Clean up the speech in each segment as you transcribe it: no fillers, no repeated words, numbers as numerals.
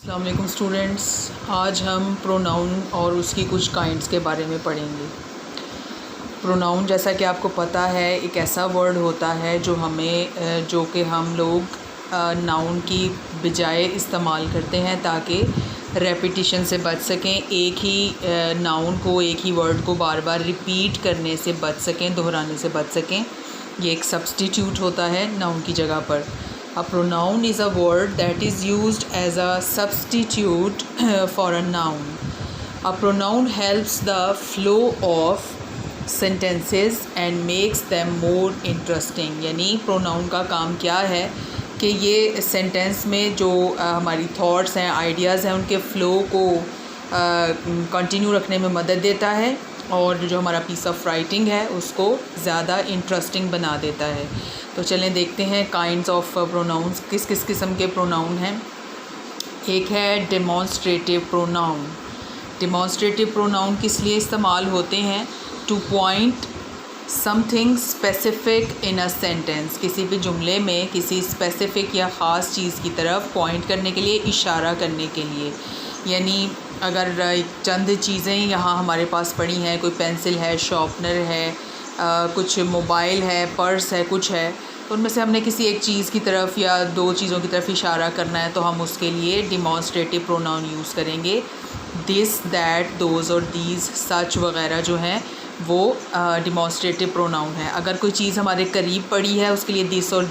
अस्सलाम वालेकुम स्टूडेंट्स, आज हम प्रोनाउन और उसकी कुछ काइंड्स के बारे में पढ़ेंगे। प्रोनाउन जैसा कि आपको पता है एक ऐसा वर्ड होता है जो कि हम लोग नाउन की बजाय इस्तेमाल करते हैं ताकि रेपिटिशन से बच सकें, एक ही नाउन को, एक ही वर्ड को बार बार रिपीट करने से बच सकें, दोहराने से बच सकें। ये एक सब्स्टिट्यूट होता है नाउन की जगह पर। A pronoun is a word that is used as a substitute for a noun. A pronoun helps the flow of sentences and makes them more interesting. यानी pronoun का काम क्या है कि ये सेंटेंस में जो हमारी थॉट्स हैं, आइडियाज़ हैं, उनके फ़्लो को कंटिन्यू रखने में मदद देता है और जो हमारा पीस ऑफ राइटिंग है उसको ज़्यादा इंटरेस्टिंग बना देता है। तो चलें देखते हैं काइंड्स ऑफ प्रोनाउंस, किस किस किस्म के प्रोनाउन हैं। एक है डेमॉन्स्ट्रेटिव प्रोनाउन। डेमॉन्स्ट्रेटिव प्रोनाउन किस लिए इस्तेमाल होते हैं? Two point something specific in a sentence, किसी भी जुमले में किसी स्पेसिफिक या ख़ास चीज़ की तरफ पॉइंट करने के लिए, इशारा करने के लिए। यानी अगर चंद चीज़ें यहाँ हमारे पास पड़ी हैं, कोई पेंसिल है, शार्पनर है, कुछ मोबाइल है, पर्स है, कुछ है, तो उनमें से हमने किसी एक चीज़ की तरफ या दो चीज़ों की तरफ इशारा करना है तो हम उसके लिए डेमॉन्स्ट्रेटिव प्रोनाउन यूज़ करेंगे। दिस, दैट, दोज और दीज, सच वगैरह जो हैं वो डेमॉन्स्ट्रेटिव प्रोनाउन है। अगर कोई चीज़ हमारे करीब पड़ी है उसके लिए दिस और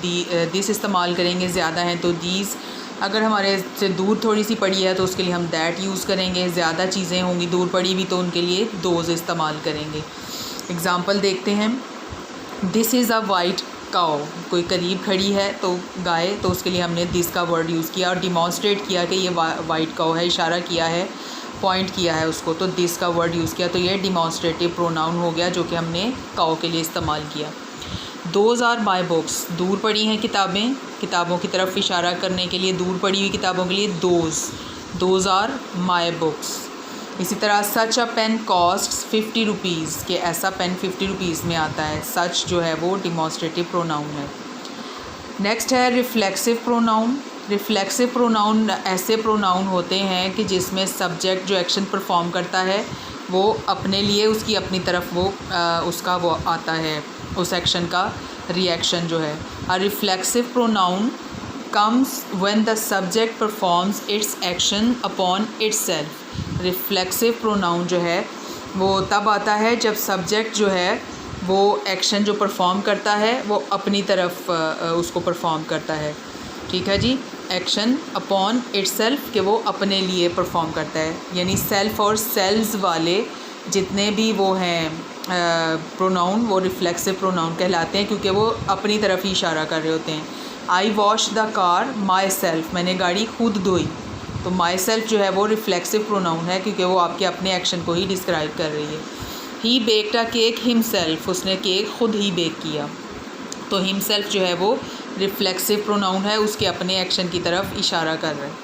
दिस इस्तेमाल करेंगे, ज़्यादा हैं तो दीज। अगर हमारे से दूर थोड़ी सी पड़ी है तो उसके लिए हम दैट यूज़ करेंगे, ज़्यादा चीज़ें होंगी दूर पड़ी भी तो उनके लिए दोज इस्तेमाल करेंगे। एग्ज़ाम्पल देखते हैं। This is a white cow, कोई करीब खड़ी है तो गाय, तो उसके लिए हमने दिस का वर्ड यूज़ किया और डिमॉन्स्ट्रेट किया कि ये वाइट काउ है, इशारा किया है, पॉइंट किया है उसको, तो दिस का वर्ड यूज़ किया, तो ये डिमॉन्स्ट्रेटिव प्रोनाउन हो गया जो कि हमने काउ के लिए इस्तेमाल किया। दोज़ आर माई बुक्स, दूर पड़ी हैं किताबें, किताबों की तरफ इशारा करने के लिए, दूर पड़ी हुई किताबों के लिए दोज़ आर माई बुक्स। इसी तरह सच अ पेन कॉस्ट 50 रुपीज़, कि ऐसा पेन 50 रुपीज़ में आता है। सच जो है वो डिमॉन्स्ट्रेटिव प्रोनाउन है। नेक्स्ट है रिफ्लेक्सिव प्रोनाउन। रिफ्लेक्सिव प्रोनाउन ऐसे प्रोनाउन होते हैं कि जिसमें सब्जेक्ट जो एक्शन परफॉर्म करता है वो अपने लिए, उसकी अपनी तरफ वो उसका वो आता है, उस एक्शन का रिएक्शन जो है। A reflexive pronoun comes when the subject performs its action upon itself। Reflexive pronoun जो है वो तब आता है जब सब्जेक्ट जो है वो एक्शन जो परफॉर्म करता है वो अपनी तरफ उसको परफॉर्म करता है। ठीक है जी, एक्शन अपॉन इटसेल्फ, कि वो अपने लिए परफॉर्म करता है। यानी सेल्फ और सेल्स वाले जितने भी वो हैं प्रोनाउन वो रिफ्लेक्सिव प्रोनाउन कहलाते हैं क्योंकि वो अपनी तरफ ही इशारा कर रहे होते हैं। I wash the car myself, मैंने गाड़ी खुद धोई, तो माई सेल्फ जो है वो रिफ्लेक्सिव प्रोनाउन है क्योंकि वो आपके अपने एक्शन को ही डिस्क्राइब कर रही है। ही बेक्ड अ केक हिमसेल्फ, उसने केक खुद ही बेक किया, तो हिमसेल्फ जो है वो रिफ्लेक्सिव प्रोनाउन है, उसके अपने एक्शन की तरफ इशारा कर रहे हैं।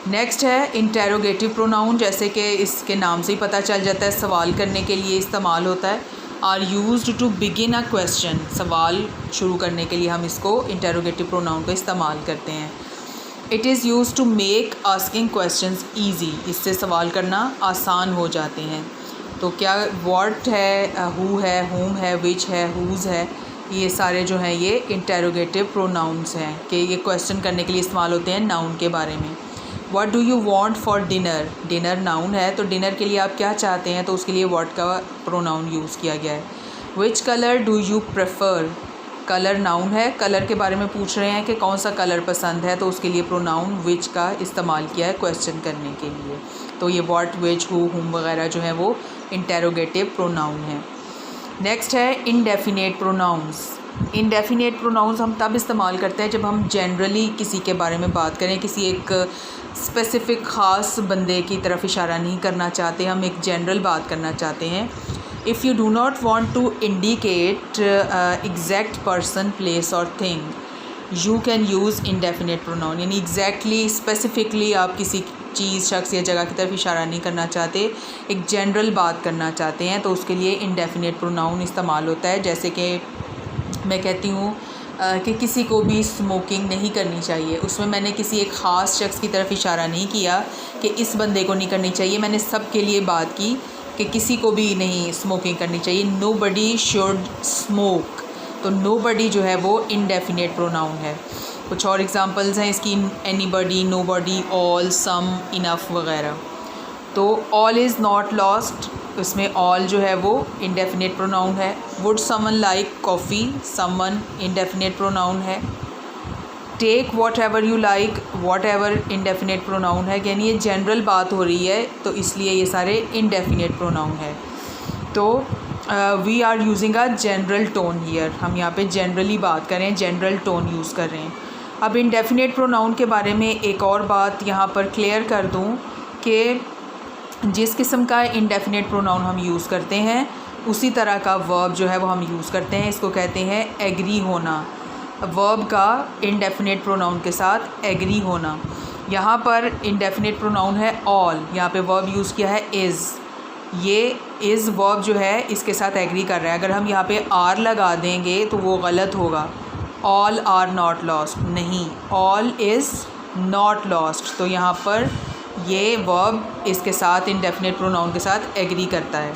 नेक्स्ट है इंटेरोगेटिव प्रोनाउन, जैसे कि इसके नाम से ही पता चल जाता है सवाल करने के लिए इस्तेमाल होता है। Are used to begin a question, सवाल शुरू करने के लिए हम इसको इंटेरोगेटिव प्रोनाउन को इस्तेमाल करते हैं। It is use to make asking questions easy, इससे सवाल करना आसान हो जाते हैं। तो क्या व्हाट है, हु है, हुम है, विच है, हुज़ है, ये सारे जो हैं ये इंटेरोगेटिव प्रोनाउंस हैं कि ये क्वेश्चन करने के लिए इस्तेमाल होते हैं नाउन के बारे में। What do you want for dinner, dinner noun है तो डिनर के लिए आप क्या चाहते हैं, तो उसके लिए व्हाट का प्रोनाउन यूज़ किया गया है। Which colour do you prefer, colour noun है, कलर के बारे में पूछ रहे हैं कि कौन सा कलर पसंद है, तो उसके लिए प्रोनाउन विच का इस्तेमाल किया है क्वेश्चन करने के लिए। तो ये व्हाट, विच, हु, हुम वगैरह जो है वो इंटेरोगेटिव प्रोनाउन है। नेक्स्ट है इनडेफिनेट प्रोनाउंस। इनडेफिनेट प्रोनाउंस हम तब इस्तेमाल करते हैं जब हम जनरली किसी के बारे में बात करें, किसी एक स्पेसिफ़िक ख़ास बंदे की तरफ इशारा नहीं करना चाहते, हम एक जनरल बात करना चाहते हैं। If you do not want to indicate exact person, place और thing you can use indefinite pronoun. यानी एग्जैक्टली, स्पेसिफिकली आप किसी चीज़, शख्स या जगह की तरफ इशारा नहीं करना चाहते, एक जनरल बात करना चाहते हैं, तो उसके लिए इनडेफिनेट प्रोनाउन इस्तेमाल होता है। जैसे कि मैं कहती हूँ कि किसी को भी स्मोकिंग नहीं करनी चाहिए। उसमें मैंने किसी एक ख़ास शख्स की तरफ इशारा नहीं किया कि इस बंदे को नहीं करनी चाहिए, मैंने सब के लिए बात की कि किसी को भी नहीं स्मोकिंग करनी चाहिए। नोबडी शुड स्मोक, तो नोबडी जो है वो इनडेफिनेट प्रोनाउन है। कुछ और एग्जांपल्स हैं इसकी, anybody, nobody, all, some, enough वगैरह। तो ऑल इज़ नॉट लॉस्ट, उसमें ऑल जो है वो इंडेफिनेट प्रोनाउन है। Would someone like coffee, someone indefinite pronoun है। Take whatever you like, whatever indefinite pronoun है, यानी ये जनरल बात हो रही है तो इसलिए ये सारे इंडेफिनेट प्रोनाउन है। तो we are using a general tone here, हम यहाँ पे जनरली बात करें, जनरल टोन यूज़ कर रहे हैं। अब इंडेफिनेट प्रोनाउन के बारे में एक और बात यहाँ पर क्लियर कर दूँ कि जिस किस्म का इंडेफिनेट प्रोनाउन हम यूज़ करते हैं उसी तरह का वर्ब जो है वो हम यूज़ करते हैं। इसको कहते हैं एग्री होना, वर्ब का इंडेफिनेट प्रोनाउन के साथ एग्री होना। यहाँ पर इंडेफिनेट प्रोनाउन है ऑल, यहाँ पे वर्ब यूज़ किया है इज़। ये इज़ वर्ब जो है इसके साथ एग्री कर रहा है। अगर हम यहाँ पे आर लगा देंगे तो वो गलत होगा। ऑल आर नॉट लॉस्ट नहीं, ऑल इज़ नॉट लॉस्ट। तो यहाँ पर ये वर्ब इसके साथ इंडेफिनेट प्रोनाउन के साथ एग्री करता है।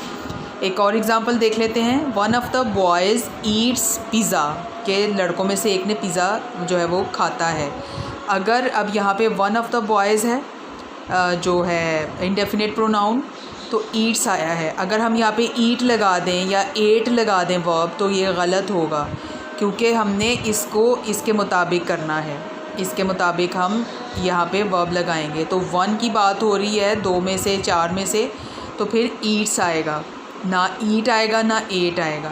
एक और एग्जांपल देख लेते हैं। One of the boys Yeats pizza, के लड़कों में से एक ने पिज़्ज़ा जो है वो खाता है। अगर अब यहाँ पे वन ऑफ़ द बॉयज़ है जो है इंडेफिनेट प्रोनाउन, तो ईट्स आया है। अगर हम यहाँ पे ईट लगा दें या एट लगा दें वर्ब तो ये गलत होगा, क्योंकि हमने इसको इसके मुताबिक करना है। इसके मुताबिक हम यहाँ पे वर्ब लगाएंगे। तो वन की बात हो रही है, दो में से, चार में से, तो फिर ईट्स आएगा, ना ईट आएगा ना एट आएगा।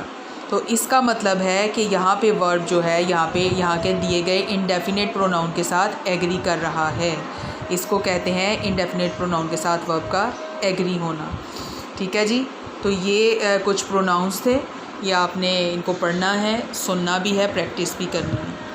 तो इसका मतलब है कि यहाँ पे वर्ब जो है यहाँ के दिए गए इंडेफिनेट प्रोनाउन के साथ एग्री कर रहा है। इसको कहते हैं इंडेफिनेट प्रोनाउन के साथ वर्ब का एग्री होना। ठीक है जी। तो ये कुछ प्रोनाउंस थे, ये आपने इनको पढ़ना है, सुनना भी है, प्रैक्टिस भी करनी है।